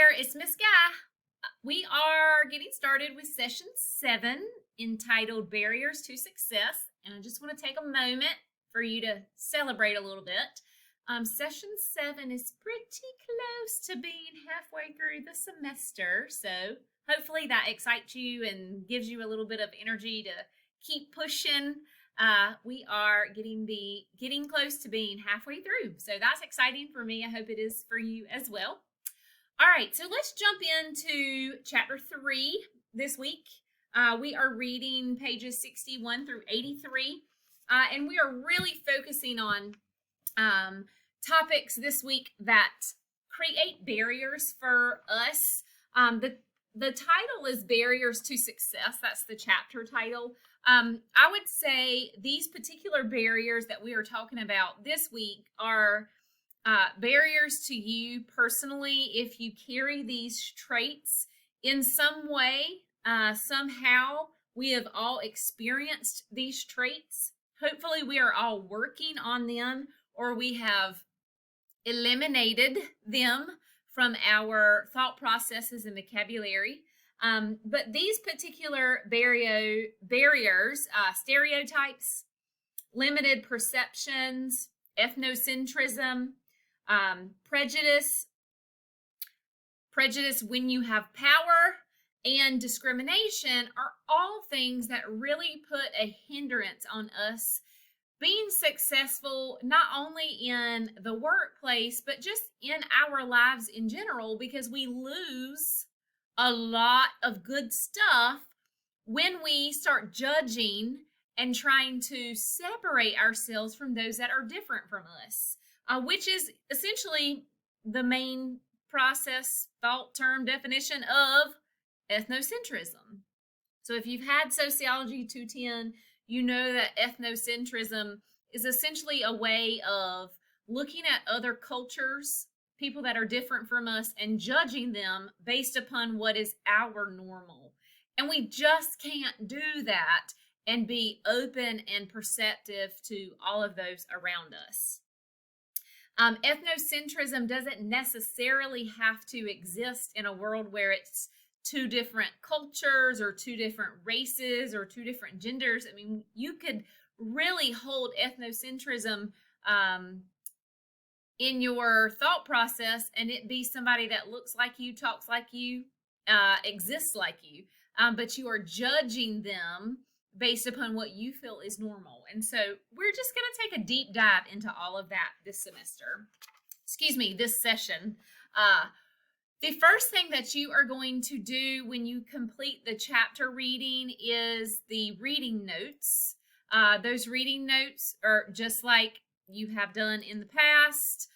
there, it's Miss Guy. We are getting started with session 7 entitled Barriers to Success. And I just want to take a moment for you to celebrate a little bit. Session 7 is pretty close to being halfway through the semester. So hopefully that excites you and gives you a little bit of energy to keep pushing. We are getting close to being halfway through. So that's exciting for me. I hope it is for you as well. All right, so let's jump into chapter 3 this week. We are reading pages 61 through 83, and we are really focusing on topics this week that create barriers for us. The title is Barriers to Success. That's the chapter title. I would say these particular barriers that we are talking about this week are barriers to you personally. If you carry these traits in some way, somehow we have all experienced these traits. Hopefully we are all working on them, or we have eliminated them from our thought processes and vocabulary. But these particular barriers, stereotypes, limited perceptions, ethnocentrism, prejudice when you have power, and discrimination are all things that really put a hindrance on us being successful, not only in the workplace, but just in our lives in general, because we lose a lot of good stuff when we start judging and trying to separate ourselves from those that are different from us. Which is essentially the main process, thought, term, definition of ethnocentrism. So if you've had Sociology 210, you know that ethnocentrism is essentially a way of looking at other cultures, people that are different from us, and judging them based upon what is our normal. And we just can't do that and be open and perceptive to all of those around us. Ethnocentrism doesn't necessarily have to exist in a world where it's two different cultures or two different races or two different genders. I mean, you could really hold ethnocentrism in your thought process and it be somebody that looks like you, talks like you, exists like you, but you are judging them based upon what you feel is normal. And so we're just going to take a deep dive into all of that this session. The first thing that you are going to do when you complete the chapter reading is the reading notes. Those reading notes are just like you have done in the past.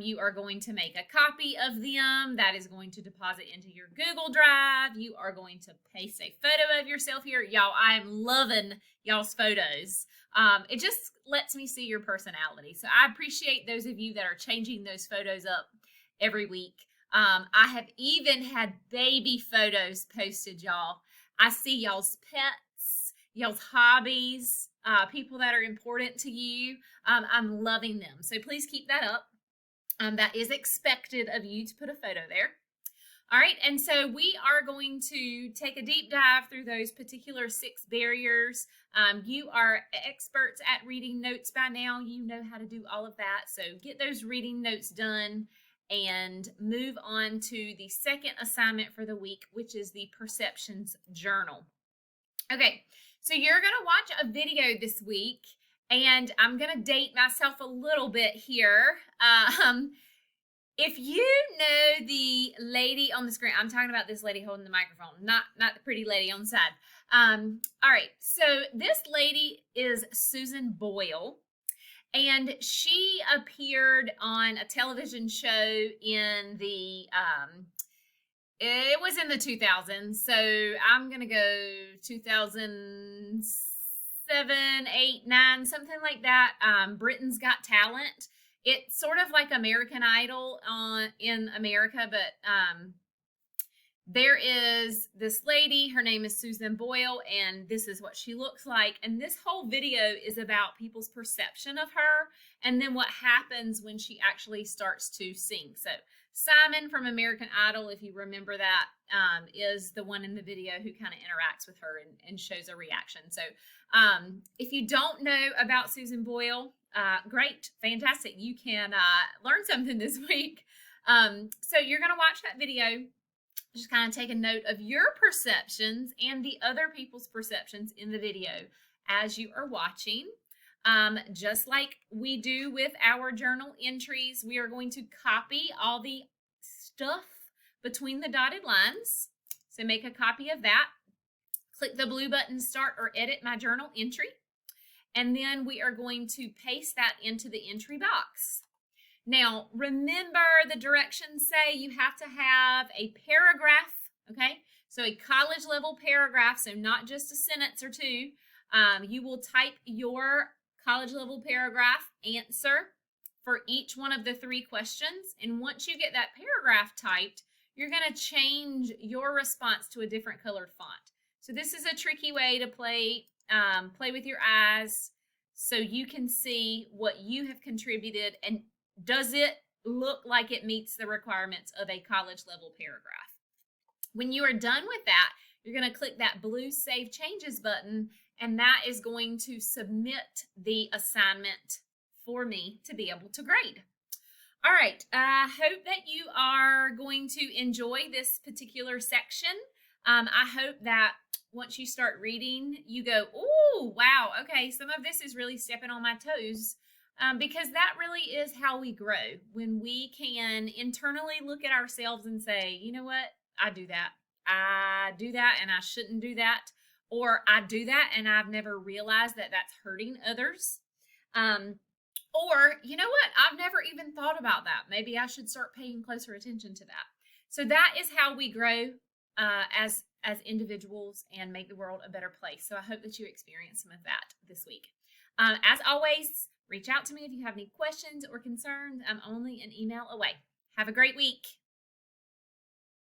You are going to make a copy of them. That is going to deposit into your Google Drive. You are going to paste a photo of yourself here. Y'all, I am loving y'all's photos. It just lets me see your personality. So I appreciate those of you that are changing those photos up every week. I have even had baby photos posted, y'all. I see y'all's pets, y'all's hobbies, people that are important to you. I'm loving them. So please keep that up. That is expected of you to put a photo there. All right, and so we are going to take a deep dive through those particular 6 barriers. You are experts at reading notes by now. You know how to do all of that. So get those reading notes done and move on to the second assignment for the week, which is the Perceptions Journal. Okay, so you're going to watch a video this week. And I'm going to date myself a little bit here. If you know the lady on the screen, I'm talking about this lady holding the microphone, not the pretty lady on the side. All right, so this lady is Susan Boyle, and she appeared on a television show in the, it was in the 2000s, so I'm going to go 2007, 8, 9, something like that. Britain's Got Talent. It's sort of like American Idol in America, but there is this lady, her name is Susan Boyle, and this is what she looks like. And this whole video is about people's perception of her and then what happens when she actually starts to sing. So Simon from American Idol, if you remember that, is the one in the video who kind of interacts with her and shows a reaction. So if you don't know about Susan Boyle, great, fantastic. You can learn something this week. So you're going to watch that video. Just kind of take a note of your perceptions and the other people's perceptions in the video as you are watching. Just like we do with our journal entries, we are going to copy all the stuff between the dotted lines. So make a copy of that. Click the blue button, Start or Edit My Journal Entry. And then we are going to paste that into the entry box. Now, remember the directions say you have to have a paragraph, okay? So a college level paragraph, so not just a sentence or two. You will type your college level paragraph answer for each one of the 3 questions. And once you get that paragraph typed, you're going to change your response to a different colored font. So this is a tricky way to play with your eyes so you can see what you have contributed and does it look like it meets the requirements of a college level paragraph. When you are done with that, you're going to click that blue Save Changes button, and that is going to submit the assignment for me to be able to grade. All right, I hope that you are going to enjoy this particular section. I hope that once you start reading, you go, oh, wow, okay, some of this is really stepping on my toes. Because that really is how we grow. When we can internally look at ourselves and say, you know what, I do that and I shouldn't do that. Or I do that and I've never realized that that's hurting others. Or, you know what, I've never even thought about that. Maybe I should start paying closer attention to that. So that is how we grow as individuals and make the world a better place. So I hope that you experience some of that this week. As always, reach out to me if you have any questions or concerns. I'm only an email away. Have a great week.